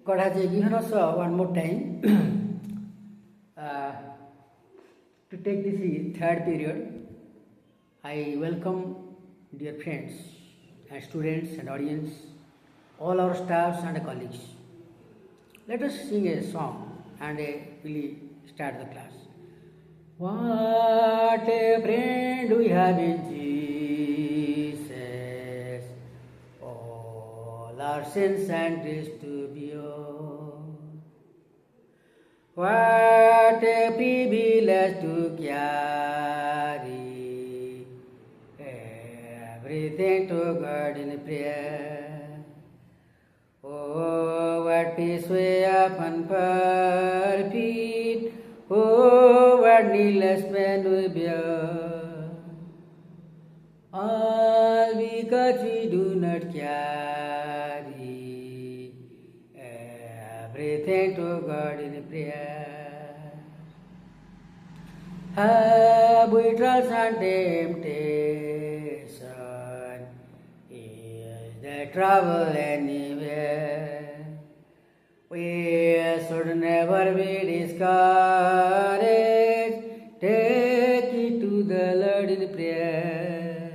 God has given us one more time uh, to take this third period. I welcome dear friends and students and audience, all our staffs and colleagues. Let us sing a song and really start the class. What a friend we have in Jesus, all our sins and griefs to bear. What a privilege to carry everything to God in prayer. Oh, what peace we often forfeit. Oh, what needless pain we bear. All because we do not carry everything to God in prayer. Have we trials and temptation? Is there trouble anywhere? We should never be discouraged. Take it to the Lord in prayer.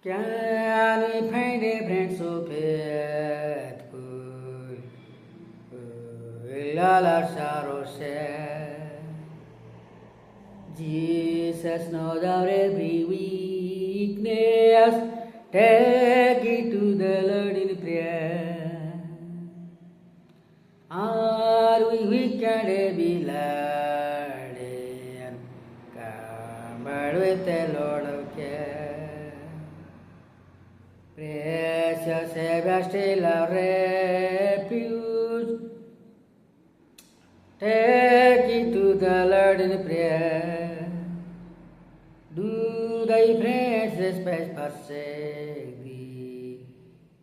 Can we find a friend so faithful who will all our sorrows share? Jesus knows our every weakness. Take it to the Lord in prayer. Are we weak and heavy laden? Covered with the Lord of care. Precious Savior, still our refuge. Take it to the Lord in prayer. Do thy friends despise forsake thee?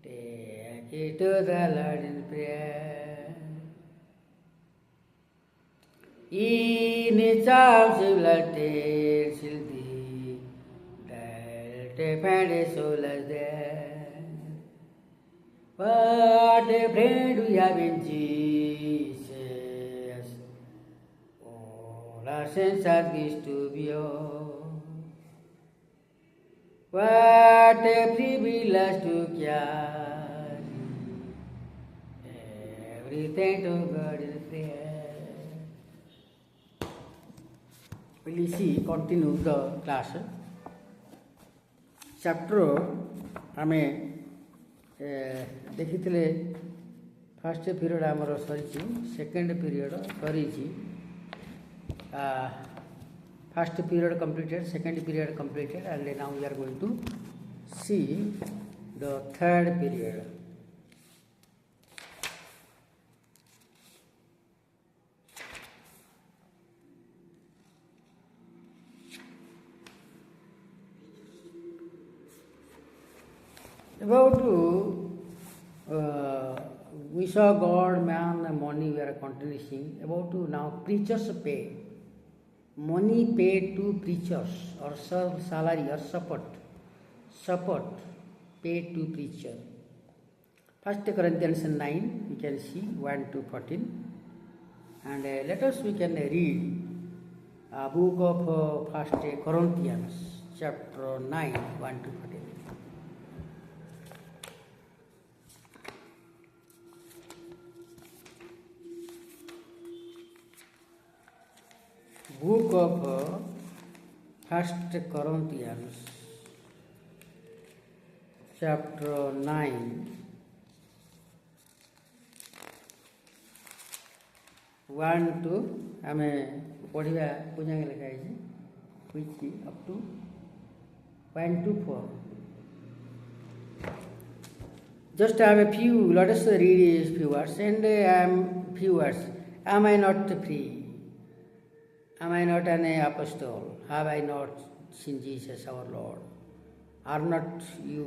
Take it to the Lord in prayer. In its arms you will take shield thee, they'll defend his soul as there. What a friend we have in Jesus, all our sins are these to bear. What a privilege to carry everything to God in prayer. We'll see, continue the class. Chapter ଆମେ ଦେଖିଥିଲେ first period ଆମର ସରିଛି, second period ସରିଛି. First period completed, second period completed, and now we are going to see the third period. About we saw God, man, and money. We are continuing about now preachers pay. Money paid to preachers or salary or support paid to preacher. 1 Corinthians 9 we can see 1 to 14, and let us we can read a book of 1 Corinthians chapter 9 1 to 14. Book of 1 Corinthians chapter 9 1 to ଆମେ ପଢ଼ିବା ପୂଜା ଲେଖା ହେଇଛି which up to 1 to 4. Just have a few, let us read few words and few words. Am I not free? Am I not an apostle? Have I not seen Jesus our Lord? Are not you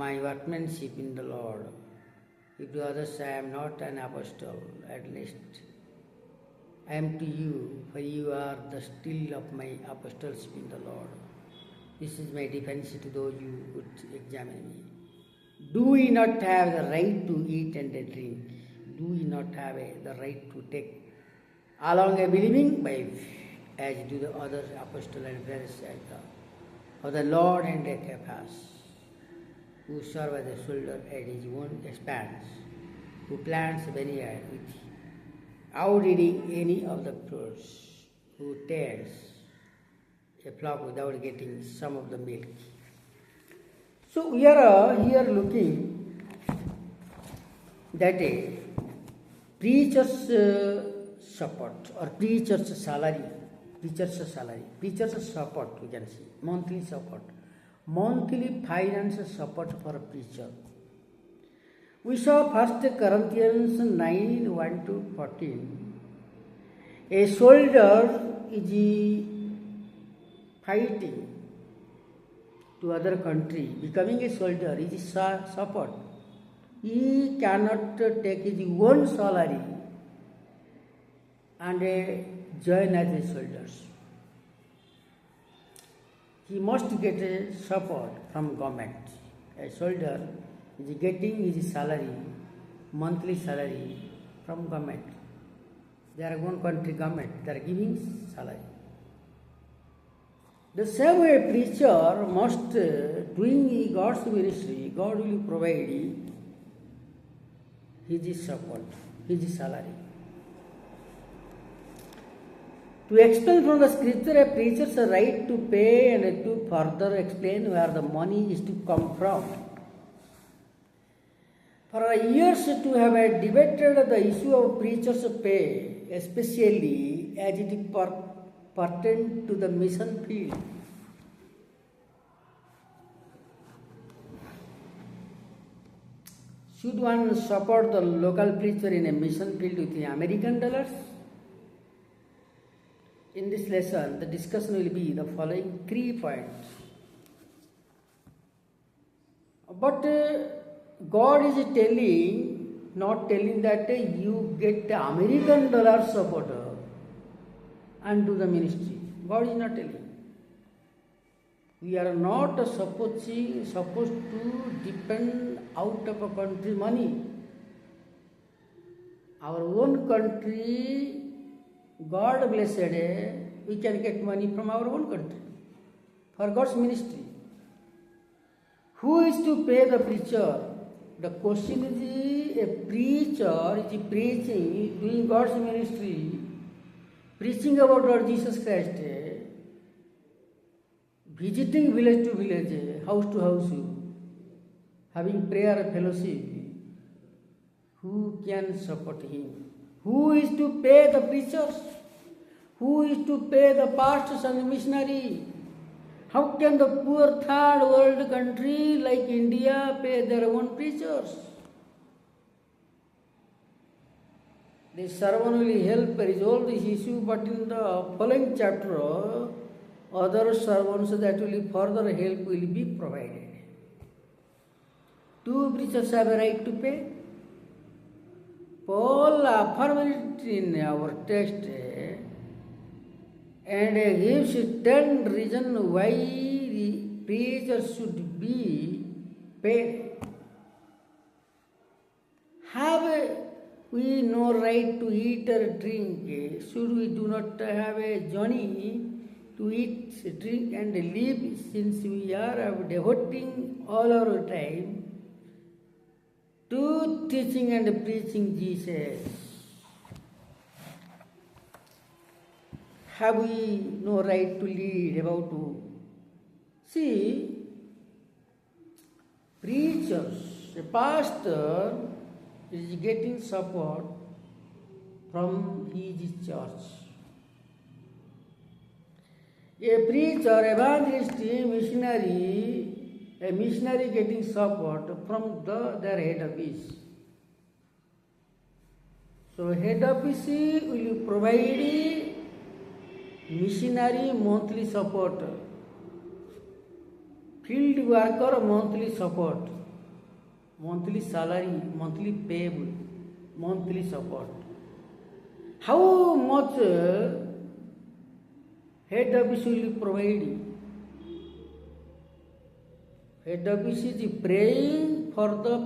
my workmanship in the Lord? If to others I am not an apostle, at least I am to you, for you are the still of my apostleship in the Lord. This is my defense to those you would examine me. Do we not have the right to eat and drink? Do we not have the right to take along a believing wife, as do the other apostles and Pharisees of the Lord and Cephas, who serve as a shoulder at his own expense, who plants a vineyard without eating any of the fruits, who tends a flock without getting some of the milk. So we are here looking that a preacher's support or preacher's salary, preacher's support, we can see, monthly support, monthly finance support for a preacher. We saw 1 Corinthians 9, 1 to 14. A soldier is fighting to other country, becoming a soldier is support. He cannot take his own salary and join as a soldiers. He must get a support from government. A soldier is getting his salary, monthly salary from government. Their own country government, they are giving salary. The same way a preacher must doing God's ministry, God will provide his support, his salary. To explain from the scripture, a preacher's right to pay and to further explain where the money is to come from. For years to have debated the issue of preacher's pay, especially as it pertains to the mission field. Should one support the local preacher in a mission field with American dollars? In this lesson, the discussion will be the following 3 points. But God is not telling that you get American dollars support and do the ministry. God is not telling. We are not supposed to depend out of a country money. Our own country, God blessed, we can get money from our own country for God's ministry. Who is to pay the preacher? The question is, a preacher is preaching, doing God's ministry, preaching about Lord Jesus Christ, visiting village to village, house to house, having prayer fellowship. Who can support him? Who is to pay the preachers? Who is to pay the pastors and the missionary? How can the poor third world country like India pay their own preachers? The sermon will help resolve this issue, but in the following chapter, other sermons that will further help will be provided. Do preachers have a right to pay? Paul affirmed in our text and gives 10 reasons why the preacher should be paid. Have we no right to eat or drink? Should we do not have a journey to eat, drink and live, since we are devoting all our time to teaching and preaching Jesus? Have we no right to lead about to? See, preachers, a pastor is getting support from his church. A preacher, evangelist, a missionary getting support from their head office. So head office will provide missionary monthly support, field worker monthly support, monthly salary, monthly payable, monthly support. How much head office will provide? Head office is praying for the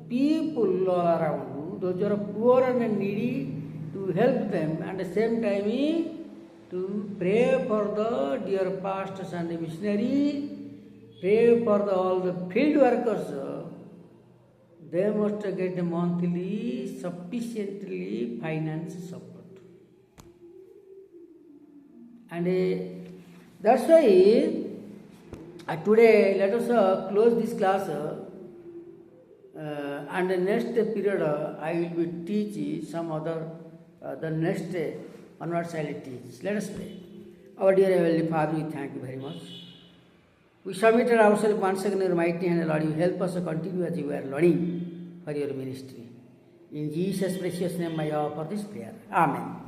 people all around you, those who are poor and needy, to help them, and at the same time to pray for the dear pastors and the missionary, pray for all the field workers. They must get monthly sufficiently finance support. And that's why today let us close this class, and the next period I will be teach some other, the next onwards I will teach. Let us pray. Our dear Heavenly Father, we thank you very much. We submitted ourselves once again in your mighty hand, Lord. You help us to continue as we are learning for your ministry. In Jesus' precious name I offer this prayer. Amen.